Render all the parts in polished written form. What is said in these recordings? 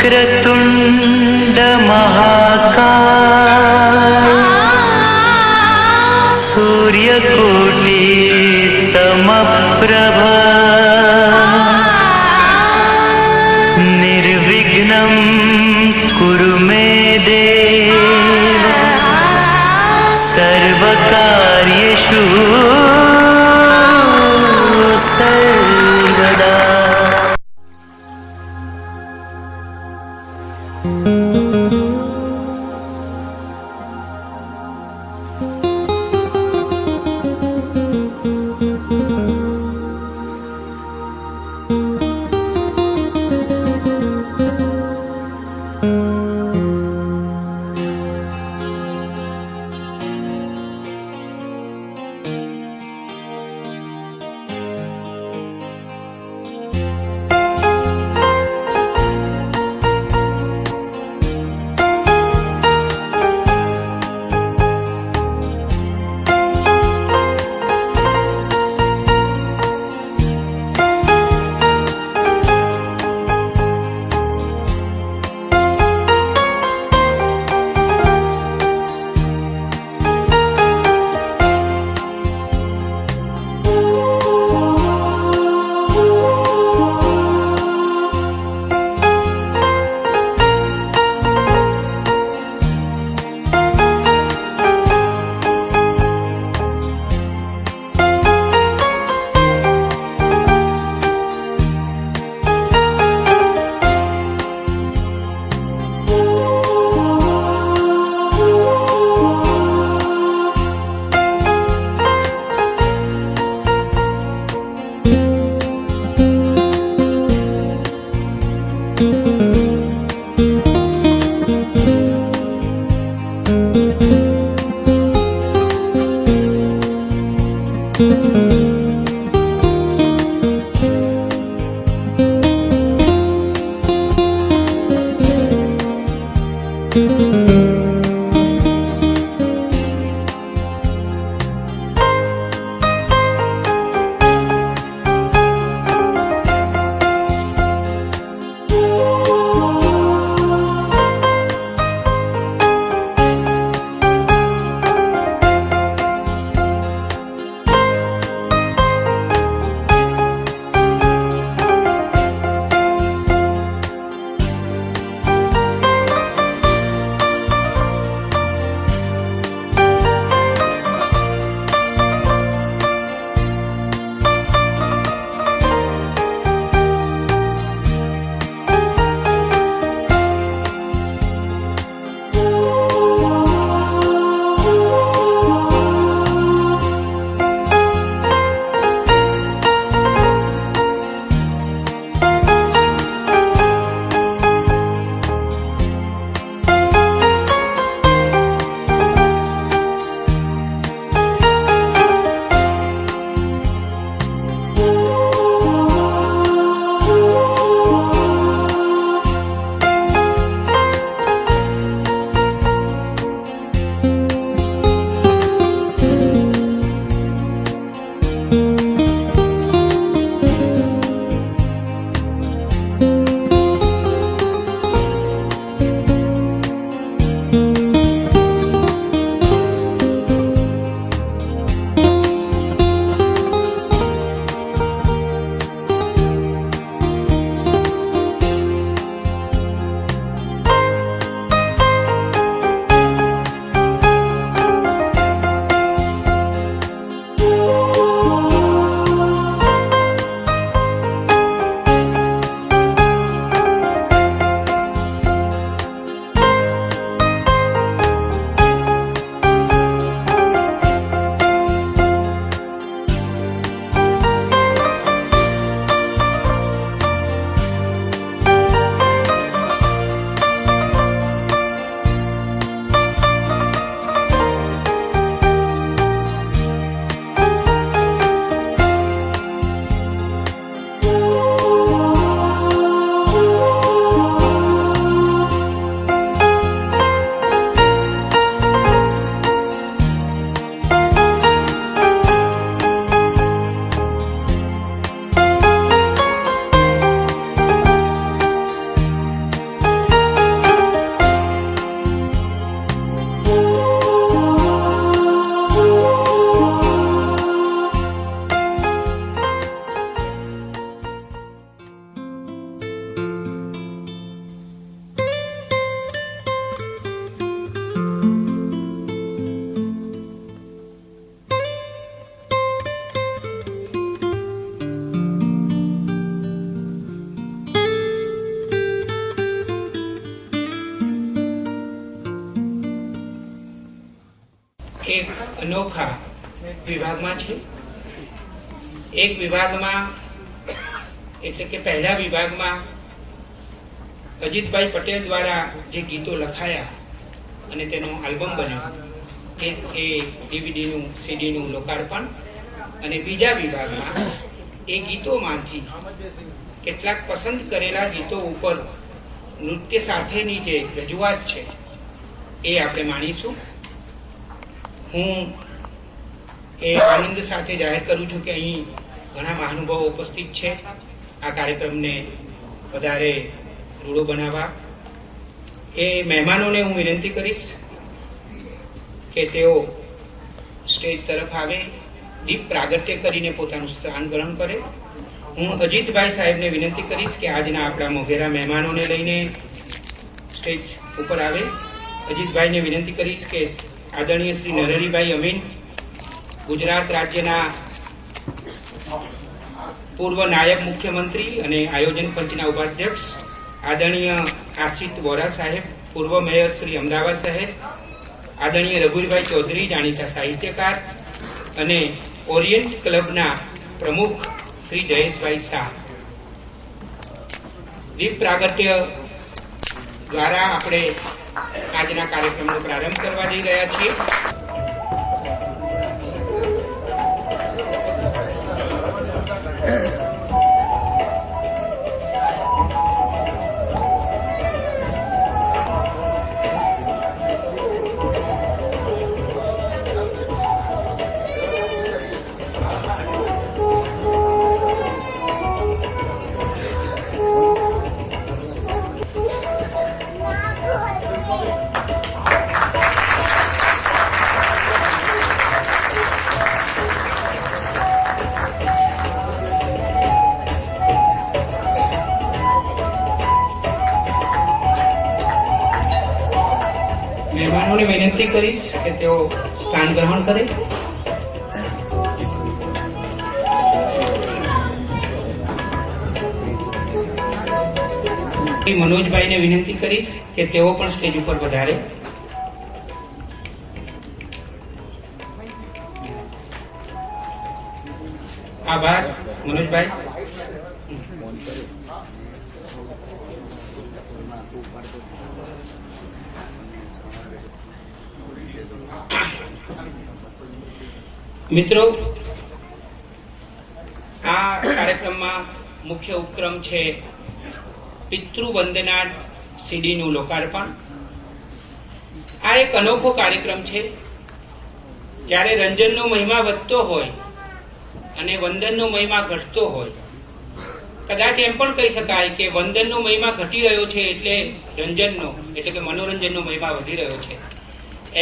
वक्रतुण्ड महाकाय सूर्यकोटि समप्रभ निर्विघ्नं कुरु मे देव सर्वकार्येषु सर्वदा। અનોખા વિભાગમાં છે. એક વિભાગમાં એટલે કે પહેલા વિભાગમાં અજીતભાઈ પટેલ દ્વારા જે ગીતો લખાયા અને તેનો આલ્બમ બન્યો એ ડીવીડીનું સીડીનું લોકાર્પણ, અને બીજા વિભાગમાં એ ગીતોમાંથી કેટલાક પસંદ કરેલા ગીતો ઉપર નૃત્ય સાથેની જે રજૂઆત છે એ આપણે માણીશું. હું એ આનંદ સાથે જાહેર કરું છું કે અહીં ઘણા મહાનુભાવો ઉપસ્થિત છે આ કાર્યક્રમને વધારે રૂડો બનાવવા. એ મહેમાનોને હું વિનંતી કરીશ કે તેઓ સ્ટેજ તરફ આવે, દીપ પ્રાગટ્ય કરીને પોતાનું સ્થાન ગ્રહણ કરે. હું અજીતભાઈ સાહેબને વિનંતી કરીશ કે આજના આપણા મોઘેરા મહેમાનોને લઈને સ્ટેજ ઉપર આવે. અજીતભાઈને વિનંતી કરીશ કે આદરણીય શ્રી નરહરીભાઈ અમીન, ગુજરાત રાજ્યના પૂર્વ નાયબ મુખ્યમંત્રી અને આયોજન પંચના ઉપાધ્યક્ષ, આદરણીય આશિત વોરા સાહેબ, પૂર્વ મેયર શ્રી અમદાવાદ શહેર, આદરણીય રઘુવીરભાઈ ચૌધરી, જાણીતા સાહિત્યકાર, અને ઓરિયન્ટ ક્લબના પ્રમુખ શ્રી જયેશભાઈ શાહ. દીપ પ્રાગટ્ય દ્વારા આપણે આજના કાર્યક્રમનો પ્રારંભ કરવા જઈ રહ્યા છીએ. મહેમાનોને વિનંતી કરીશ કે તેઓ સ્થાન ગ્રહણ કરે. મનોજભાઈને વિનંતી કરીશ કે તેઓ પણ સ્ટેજ ઉપર પધારે. આભાર મનોજભાઈ. મિત્રો, આ કાર્યક્રમમાં મુખ્ય ઉપક્રમ છે પિતૃવંદના સીડીનું લોકાર્પણ. આ એક અનોખો કાર્યક્રમ છે. જ્યારે રંજનનો મહિમા વધતો હોય અને વંદનનો મહિમા ઘટતો હોય, કદાચ એમ પણ કહી શકાય કે વંદનનો મહિમા ઘટી રહ્યો છે એટલે રંજનનો એટલે કે મનોરંજનનો મહિમા વધી રહ્યો છે.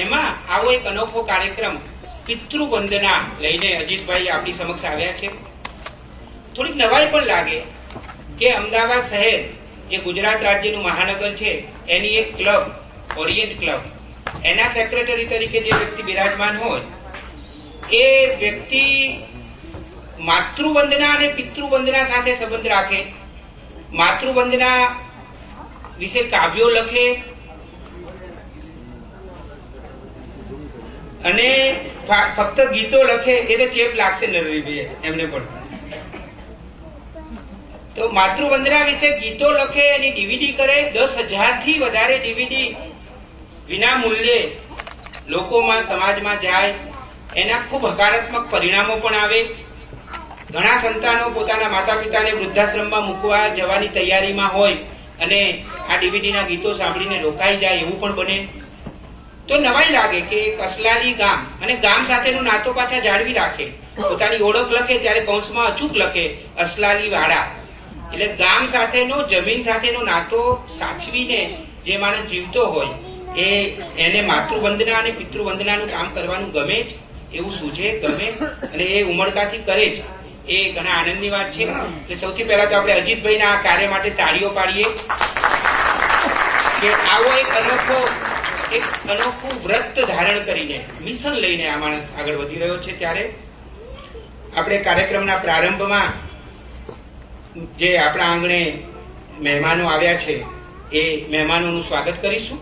એમાં આવો એક અનોખો કાર્યક્રમ પિતૃવંદના લઈને અજીતભાઈ આપણી સમક્ષ આવ્યા છે. થોડીક નવાઈ પણ લાગે કે અમદાવાદ શહેર જે ગુજરાત રાજ્યનું મહાનગર છે એની એક ક્લબ, ઓરિયન્ટ ક્લબ, એના સેક્રેટરી તરીકે જે વ્યક્તિ બિરાજમાન હોય એ વ્યક્તિ માતૃવંદના અને પિતૃવંદના સાથે સંબંધ રાખે, માતૃવંદના વિશે કાવ્યો લખે અને ફક્ત ગીતો લખે એ તો ચેપ લાગશે નરહરીભાઈ એમને પણ. તો માતૃવંદના વિશે ગીતો લખે, એની ડીવીડી કરે. 10,000 થી વધારે ડીવીડી વિના મૂલ્યે લોકોમાં, સમાજમાં જાય. એના ખૂબ હકારાત્મક પરિણામો પણ આવે. ઘણા સંતાનો પોતાના માતા પિતાને વૃદ્ધાશ્રમમાં મૂકવા જવાની તૈયારીમાં હોય અને આ ડીવીડીના ગીતો સાંભળીને રોકાઈ જાય એવું પણ બને. તો નવાઈ લાગે કે કસલાલી ગામ અને ગામ સાથેનો નાતો પાછા જાળવી રાખે. પોતાની ઓળખ લખે ત્યારે કૌંસમાં અચૂક લખે અસલાલી વાળા. એટલે ગામ સાથેનો, જમીન સાથેનો નાતો સાચવીને જે માણસ જીવતો હોય એને માતૃવંદના અને પિતૃવંદનાનું કામ કરવાનું ગમે જ, એવું સૂઝે, ગમે અને એ ઉમળકાથી કરે જ. એ ઘણા આનંદની વાત છે. એટલે સૌથી પહેલા તો આપણે અજીતભાઈના આ કાર્ય માટે તાળીઓ પાડીએ કે આવો એક અનોખું વ્રત ધારણ કરીને, મિશન લઈને આ માણસ આગળ વધી રહ્યો છે. ત્યારે આપણે કાર્યક્રમના પ્રારંભમાં જે આપણા આંગણે મહેમાનો આવ્યા છે એ મહેમાનોનું સ્વાગત કરીશું.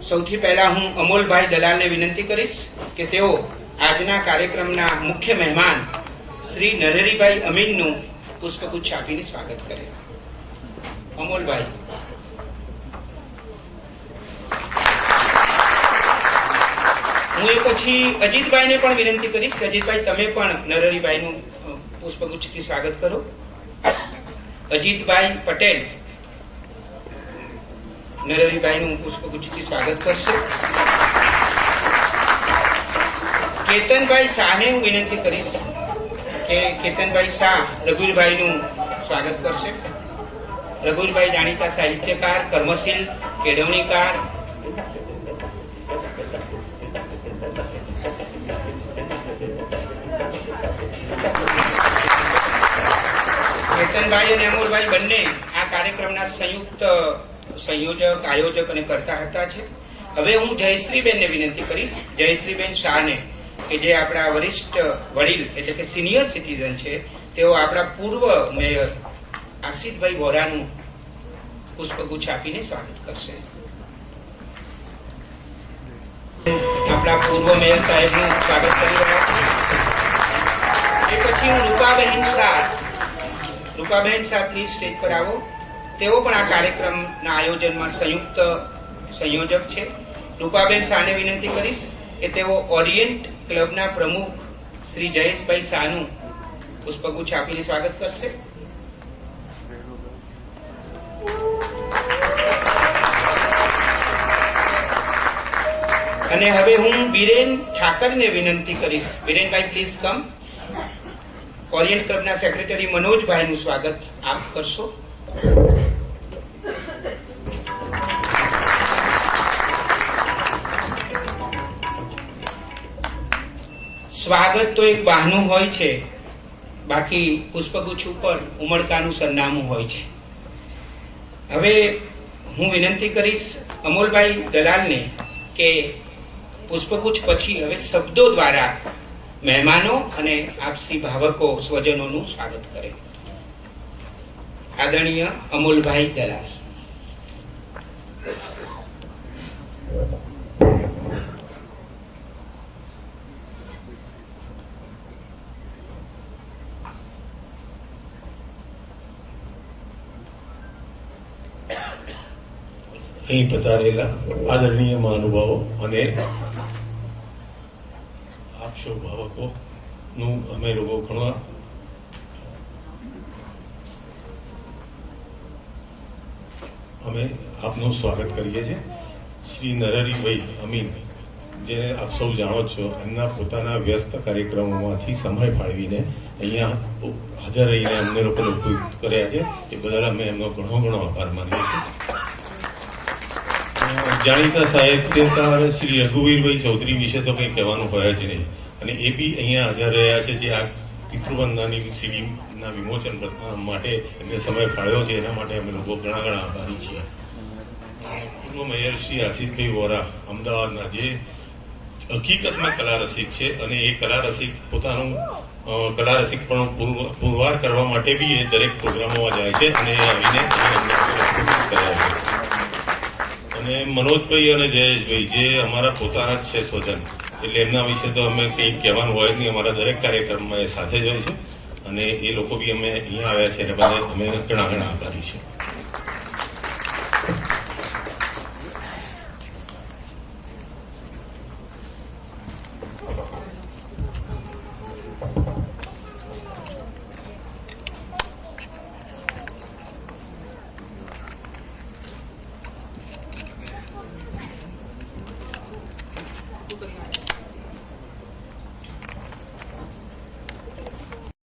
સૌથી પહેલા હું અમોલભાઈ દલાલને વિનંતી કરીશ કે તેઓ આજના કાર્યક્રમના મુખ્ય મહેમાન શ્રી નરહરીભાઈ અમીનનું પુષ્પગુચ્છ આપીને સ્વાગત કરે. અમોલભાઈ. હું એ પછી અજીતભાઈને પણ વિનંતી કરીશ કે અજીતભાઈ તમે પણ નરહરીભાઈનું પુષ્પગુચ્છથી સ્વાગત કરો. અજીતભાઈ પટેલ નરહરીભાઈનું પુષ્પગુચ્છથી સ્વાગત કરશે. કેતનભાઈ શાહને હું વિનંતી કરીશ કે કેતનભાઈ શાહ રઘુવીરભાઈનું સ્વાગત કરશે. રઘુવીરભાઈ જાણીતા સાહિત્યકાર, કર્મશીલ, કેળવણીકાર, કેતનભાઈ અને અમોલભાઈ બંને આ કાર્યક્રમના સંયુક્ત સંયોજક, આયોજક અને કર્તા હતા છે. હવે હું જયશ્રીબેનને વિનંતી કરીશ, જયશ્રીબેન શાહને, કે જે આપણા વરિષ્ઠ વડીલ એટલે કે સિનિયર સિટીઝન છે, તેઓ આપણા પૂર્વ મેયર આશિષભાઈ વોરાનું પુષ્પગુચ્છ આપીને સ્વાગત કરશે. આપણા પૂર્વ મેયર સાહેબનું સ્વાગત કરી રહ્યા છીએ. એ પછી હું રૂપાબેન શાહ પ્લીઝ સ્ટેજ પર આવો. તેઓ પણ આ કાર્યક્રમના આયોજનમાં સંયુક્ત સંયોજક છે. રૂપાબેન શાહને વિનંતી કરીશ કે તેઓ ઓરિયન્ટ ક્લબના પ્રમુખ શ્રી જયેશભાઈ શાહનું પુષ્પગુચ્છ આપીને સ્વાગત કરશે. અને હવે હું બીરેન ઠાકરને વિનંતી કરીશ. બીરેનભાઈ પ્લીઝ કમ. ઓરિયન્ટ ક્લબના સેક્રેટરી મનોજભાઈનું સ્વાગત આપ કરશો. સ્વાગત તો એક બહાનું હોય છે, બાકી પુષ્પગુચ્છ ઉપર ઉમળકાનું સરનામું હોય છે. હવે હું વિનંતી કરીશ અમોલભાઈ દલાલને કે પુષ્પગુચ્છ પછી હવે શબ્દો દ્વારા મહેમાનો અને આપસી ભાવકો, સ્વજનોનું સ્વાગત કરે. આદરણીય અમોલભાઈ દલાલ. અહીં પધારેલા આદરણીય મહાનુભાવો અને આપ સૌ ભાવકોનું અમે લોકો ઘણા આપનું સ્વાગત કરીએ છીએ. શ્રી નરહરીભાઈ અમીન, જેને આપ સૌ જાણો છો, એમના પોતાના વ્યસ્ત કાર્યક્રમોમાંથી સમય ફાળવીને અહીંયા હાજર રહીને અમને લોકોને ઉપયુક્ત કર્યા છે. એ બદલ અમે એમનો ઘણો ઘણો આભાર માનીએ છીએ. જાણીતા સાહિત્યકાર શ્રી રઘુવીરભાઈ ચૌધરી વિશે તો કંઈ કહેવાનું હોય જ નહીં, અને એ બી અહીંયા હાજર રહ્યા છે, જે આ પિતૃવંદનાની સીડીના વિમોચન માટે એમને સમય ફાળ્યો છે. એના માટે અમે લોકો ઘણા ઘણા આભારી છીએ. પૂર્વ મેયર શ્રી આશિષભાઈ વોરા અમદાવાદના, જે હકીકતમાં કલા રસિક છે, અને એ કલા રસિક પોતાનું કલા રસિક પણ પુરવાર કરવા માટે બી એ દરેક પ્રોગ્રામોમાં જાય છે, અને આવીને કર્યા છે. અને મનોજભાઈ અને જયેશભાઈ, જે અમારા પોતાના જ છે સ્વજન, એટલે એમના વિશે તો અમે કંઈ કહેવાનું હોય નહીં. અમારા દરેક કાર્યક્રમમાં એ સાથે જ હોય છે, અને એ લોકો બી અમે અહીંયા આવ્યા છે, એને બદલ અમે ઘણા ઘણા આભારી છીએ.